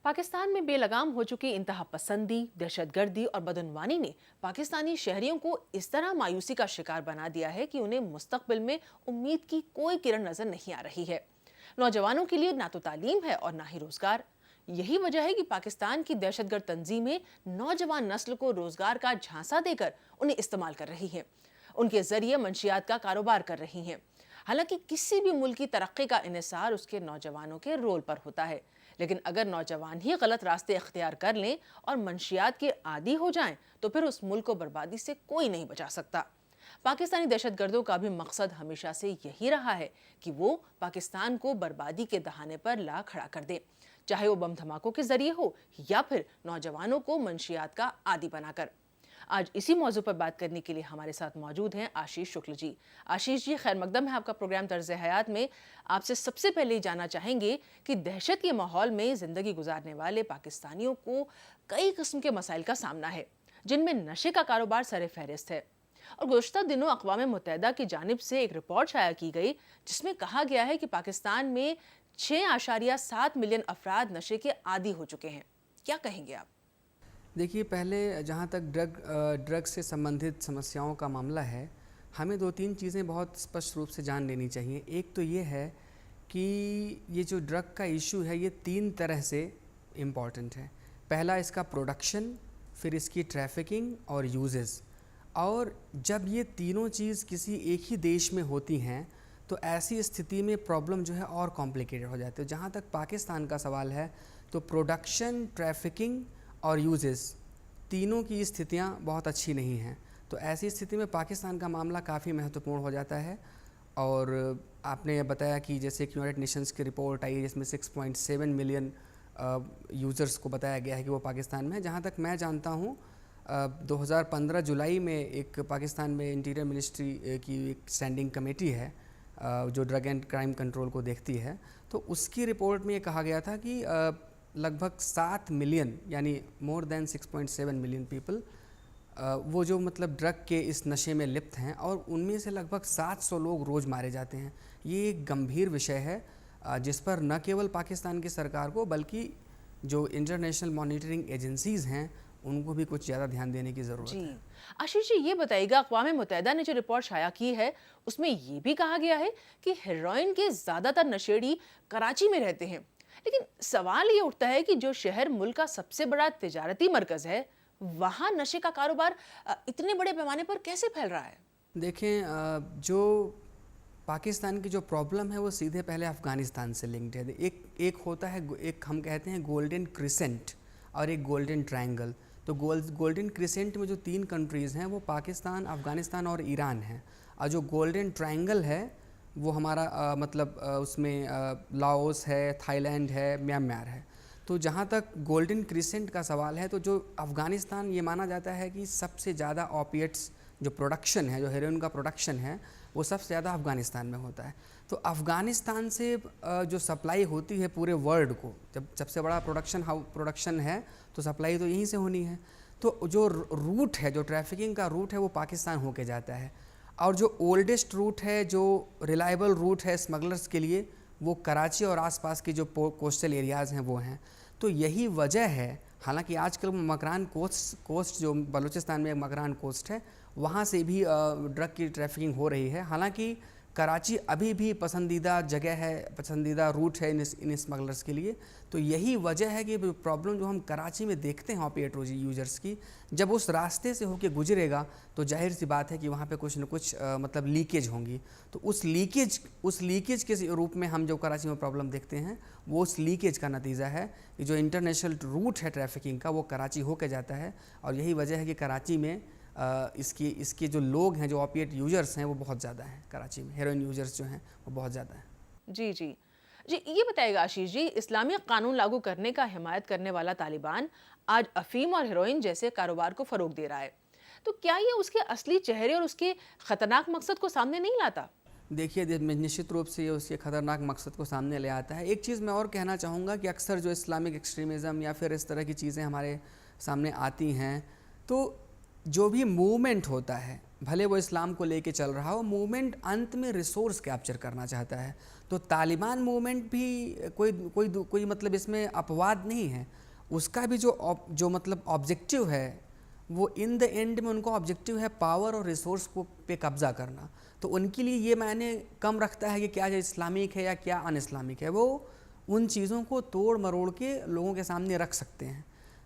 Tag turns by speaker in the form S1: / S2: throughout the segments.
S1: पाकिस्तान में बेलगाम हो चुकी इंतहा पसंदी, दहशतगर्दी और बदनवानी ने पाकिस्तानी शहरियों को इस तरह मायूसी का शिकार बना दिया है कि उन्हें मुस्तकबिल में उम्मीद की कोई किरण नजर नहीं आ रही है। नौजवानों के लिए ना तो तालीम है और ना ही रोजगार। यही वजह है कि पाकिस्तान की दहशतगर्द तंजीमें नौजवान नस्ल को रोजगार का झांसा देकर उन्हें इस्तेमाल कर रही हैं। उनके जरिए मंशियात का कारोबार कर रही हैं। हालांकि किसी भी मुल्क की तरक्की का इन्हिसार उसके नौजवानों के रोल पर होता है, लेकिन अगर नौजवान ही गलत रास्ते इख्तियार कर लें और मंशियात के आदी हो जाएं, तो फिर उस मुल्क को बर्बादी से कोई नहीं बचा सकता। पाकिस्तानी दहशतगर्दों का भी मकसद हमेशा से यही रहा है कि वो पाकिस्तान को बर्बादी के दहाने पर ला खड़ा कर दे, चाहे वो बम धमाकों के जरिए हो या फिर नौजवानों को मंशियात का आदी बनाकर। आज इसी मौजू पर बात करने के लिए हमारे साथ मौजूद हैं आशीष शुक्ल जी। आशीष जी, खैर मकदम है आपका प्रोग्राम तर्ज हयात में। आपसे सबसे पहले जानना चाहेंगे कि दहशत के माहौल में जिंदगी गुजारने वाले पाकिस्तानियों को कई किस्म के मसाइल का सामना है, जिनमें नशे का कारोबार सरे फहरिस्त है। और गुज़श्ता दिनों अक़वाम मुत्तहिदा की जानिब से एक रिपोर्ट शाया की गई, जिसमें कहा गया है कि पाकिस्तान में 6.7 मिलियन अफराद नशे के आदी हो चुके हैं। क्या कहेंगे आप?
S2: देखिए, पहले जहाँ तक ड्रग से संबंधित समस्याओं का मामला है, हमें दो तीन चीज़ें बहुत स्पष्ट रूप से जान लेनी चाहिए। एक तो ये है कि ये जो ड्रग का इशू है, ये तीन तरह से इम्पॉर्टेंट है। पहला इसका प्रोडक्शन, फिर इसकी ट्रैफिकिंग और यूजेस। और जब ये तीनों चीज़ किसी एक ही देश में होती हैं, तो ऐसी स्थिति में प्रॉब्लम जो है और कॉम्प्लिकेटेड हो जाती है। जहाँ तक पाकिस्तान का सवाल है, तो प्रोडक्शन, ट्रैफिकिंग और यूजेस, तीनों की स्थितियाँ बहुत अच्छी नहीं हैं। तो ऐसी स्थिति में पाकिस्तान का मामला काफ़ी महत्वपूर्ण हो जाता है। और आपने बताया कि जैसे कि यूनाइटेड नेशंस की रिपोर्ट आई है, जिसमें 6.7 मिलियन यूज़र्स को बताया गया है कि वो पाकिस्तान में है। जहाँ तक मैं जानता हूँ, 2015 जुलाई में एक पाकिस्तान में इंटीरियर मिनिस्ट्री की एक स्टैंडिंग कमेटी है जो ड्रग एंड क्राइम कंट्रोल को देखती है। तो उसकी रिपोर्ट में ये कहा गया था कि लगभग 7 मिलियन, यानी मोर देन 6.7 मिलियन पीपल, वो जो मतलब ड्रग के इस नशे में लिप्त हैं, और उनमें से लगभग 700 लोग रोज़ मारे जाते हैं। ये एक गंभीर विषय है जिस पर न केवल पाकिस्तान की सरकार को, बल्कि जो इंटरनेशनल मॉनिटरिंग एजेंसीज़ हैं, उनको भी कुछ ज़्यादा ध्यान देने की ज़रूरत है।
S1: आशीष जी, ये बताइएगा, अक़वाम मुत्तहिदा ने जो रिपोर्ट शाया की है, उसमें ये भी कहा गया है कि हेरोइन के ज़्यादातर नशेड़ी कराची में रहते हैं। लेकिन सवाल ये उठता है कि जो शहर मुल्क का सबसे बड़ा तिजारती मरकज़ है, वहाँ नशे का कारोबार इतने बड़े पैमाने पर कैसे फैल रहा है?
S2: देखें, जो पाकिस्तान की जो प्रॉब्लम है, वो सीधे पहले अफ़गानिस्तान से लिंक्ड है। एक होता है, एक हम कहते हैं गोल्डन क्रिसेंट, और एक गोल्डन ट्रायंगल। तो गोल्डन क्रिसेंट में जो तीन कंट्रीज़ हैं, वो पाकिस्तान, अफ़गानिस्तान और ईरान हैं। और जो गोल्डन ट्रायंगल है, वो हमारा उसमें लाओस है, थाईलैंड है, म्यांमार है। तो जहाँ तक गोल्डन क्रिसेंट का सवाल है, तो जो अफ़गानिस्तान, ये माना जाता है कि सबसे ज़्यादा ऑपिएट्स जो प्रोडक्शन है, जो हेरोइन का प्रोडक्शन है, वो सबसे ज़्यादा अफ़गानिस्तान में होता है। तो अफ़गानिस्तान से जो सप्लाई होती है पूरे वर्ल्ड को, जब सबसे बड़ा प्रोडक्शन है, तो सप्लाई तो यहीं से होनी है। तो जो रूट है, जो ट्रैफिकिंग का रूट है, वो पाकिस्तान होके जाता है। और जो ओल्डेस्ट रूट है, जो रिलायबल रूट है स्मगलर्स के लिए, वो कराची और आसपास के जो कोस्टल एरियाज़ हैं वो हैं। तो यही वजह है, हालांकि आजकल मकरान कोस्ट जो बलूचिस्तान में मकरान कोस्ट है, वहाँ से भी ड्रग की ट्रैफिकिंग हो रही है। हालांकि कराची अभी भी पसंदीदा जगह है, पसंदीदा रूट है इन स्मगलर्स के लिए। तो यही वजह है कि प्रॉब्लम जो हम कराची में देखते हैं ऑपिएट यूजर्स की, जब उस रास्ते से होके गुजरेगा, तो जाहिर सी बात है कि वहाँ पे कुछ न कुछ मतलब लीकेज होंगी। तो उस लीकेज के रूप में हम जो कराची में प्रॉब्लम देखते हैं, वो उस लीकेज का नतीजा है कि जो इंटरनेशनल रूट है ट्रैफिकिंग का, वो कराची होके जाता है। और यही वजह है कि कराची में इसके जो लोग हैं, जो ऑपिएट यूजर्स हैं, वो बहुत ज़्यादा हैं। कराची में हेरोइन यूजर्स जो हैं, वो बहुत ज़्यादा हैं।
S1: जी जी जी, ये बताइएगा आशीष जी, इस्लामी कानून लागू करने का हिमायत करने वाला तालिबान आज अफीम और हेरोइन जैसे कारोबार को फ़रोग दे रहा है, तो क्या ये उसके असली चेहरे और उसके ख़तरनाक मकसद को सामने नहीं लाता?
S2: देखिए, निश्चित रूप से ये उसके ख़तरनाक मकसद को सामने ले आता है। एक चीज़ मैं और कहना चाहूँगा कि अक्सर जो इस्लामिक एक्सट्रीमिज़म या फिर इस तरह की चीज़ें हमारे सामने आती हैं, तो जो भी मूवमेंट होता है, भले वो इस्लाम को लेके चल रहा हो, मूवमेंट अंत में रिसोर्स कैप्चर करना चाहता है। तो तालिबान मूवमेंट भी कोई मतलब इसमें अपवाद नहीं है। उसका भी जो मतलब ऑब्जेक्टिव है वो इन द एंड में उनका ऑब्जेक्टिव है पावर और रिसोर्स को पे कब्जा करना। तो उनके लिए ये मायने कम रखता है कि क्या ये इस्लामिक है या क्या अन इस्लामिक है, वो उन चीज़ों को तोड़ मरोड़ के लोगों के सामने रख सकते हैं।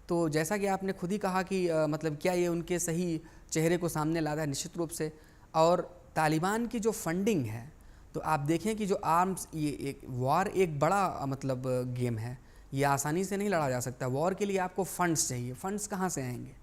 S2: तो जैसा कि आपने खुद ही कहा कि मतलब क्या ये उनके सही चेहरे को सामने लाता है, निश्चित रूप से। और तालिबान की जो फंडिंग है, तो आप देखें कि जो आर्म्स, ये एक वॉर एक बड़ा मतलब गेम है, ये आसानी से नहीं लड़ा जा सकता। वॉर के लिए आपको फंड्स चाहिए। फंड्स कहाँ से आएंगे?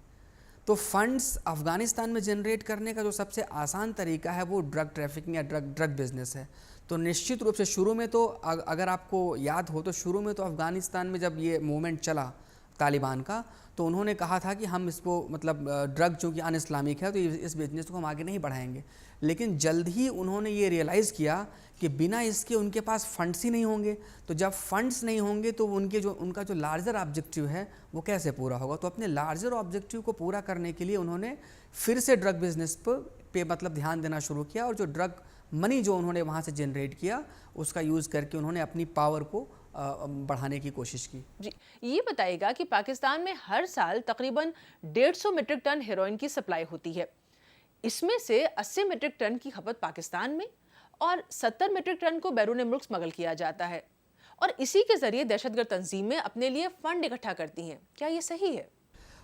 S2: तो फंड्स अफ़गानिस्तान में जनरेट करने का जो सबसे आसान तरीका है वो ड्रग ट्रैफिकिंग या ड्रग बिजनेस है। तो निश्चित रूप से शुरू में तो अगर आपको याद हो तो शुरू में तो अफ़गानिस्तान में जब ये मूवमेंट चला तालिबान का, तो उन्होंने कहा था कि हम इसको मतलब ड्रग चूँकि अन इस्लामिक है तो इस बिजनेस को हम आगे नहीं बढ़ाएंगे। लेकिन जल्द ही उन्होंने ये रियलाइज़ किया कि बिना इसके उनके पास फंड्स ही नहीं होंगे। तो जब फंड्स नहीं होंगे तो उनका जो लार्जर ऑब्जेक्टिव है वो कैसे पूरा होगा। तो अपने लार्जर ऑब्जेक्टिव को पूरा करने के लिए उन्होंने फिर से ड्रग बिजनेस पे मतलब ध्यान देना शुरू किया, और जो ड्रग मनी जो उन्होंने वहाँ से जनरेट किया उसका यूज़ करके उन्होंने अपनी पावर को बढ़ाने की कोशिश की।
S1: जी, ये बताइएगा कि पाकिस्तान में हर साल तकरीबन 150 मीट्रिक टन हेरोइन की सप्लाई होती है। इसमें से 80 मीट्रिक टन की खपत पाकिस्तान में और 70 मीट्रिक टन को बैरून मुल्क स्मगल किया जाता है, और इसी के जरिए दहशतगर्द तंजीमें अपने लिए फंड इकट्ठा करती हैं। क्या ये सही है?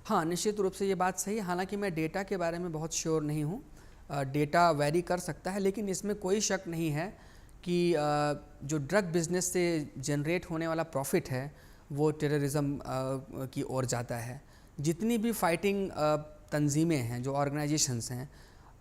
S2: हाँ, निश्चित रूप से ये बात सही है। हालांकि मैं डेटा के बारे में बहुत श्योर नहीं हूँ, डेटा वेरी कर सकता है, लेकिन इसमें कोई शक नहीं है कि जो ड्रग बिजनेस से जनरेट होने वाला प्रॉफिट है वो टेररिज्म की ओर जाता है। जितनी भी फाइटिंग तंजीमें हैं, जो ऑर्गेनाइजेशंस हैं,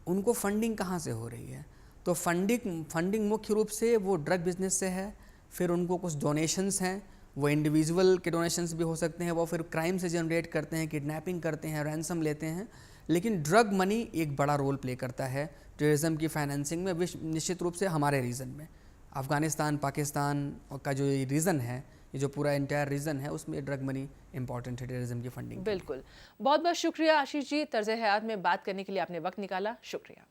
S2: उनको फंडिंग कहाँ से हो रही है? तो फंडिंग मुख्य रूप से वो ड्रग बिजनेस से है। फिर उनको कुछ डोनेशंस हैं, वो इंडिविजुअल के डोनेशंस भी हो सकते हैं, वो फिर क्राइम से जनरेट करते हैं, किडनैपिंग करते हैं, रैंसम लेते हैं। लेकिन ड्रग मनी एक बड़ा रोल प्ले करता है टेररिज्म की फाइनेंसिंग में, निश्चित रूप से हमारे रीजन में। अफ़गानिस्तान, पाकिस्तान का जो ये रीज़न है, ये जो पूरा इंटायर रीजन है, उसमें ड्रग मनी इंपॉर्टेंट है टेररिज्म की फंडिंग।
S1: बिल्कुल, बहुत बहुत शुक्रिया आशीष जी, तर्ज हयात में बात करने के लिए आपने वक्त निकाला। शुक्रिया।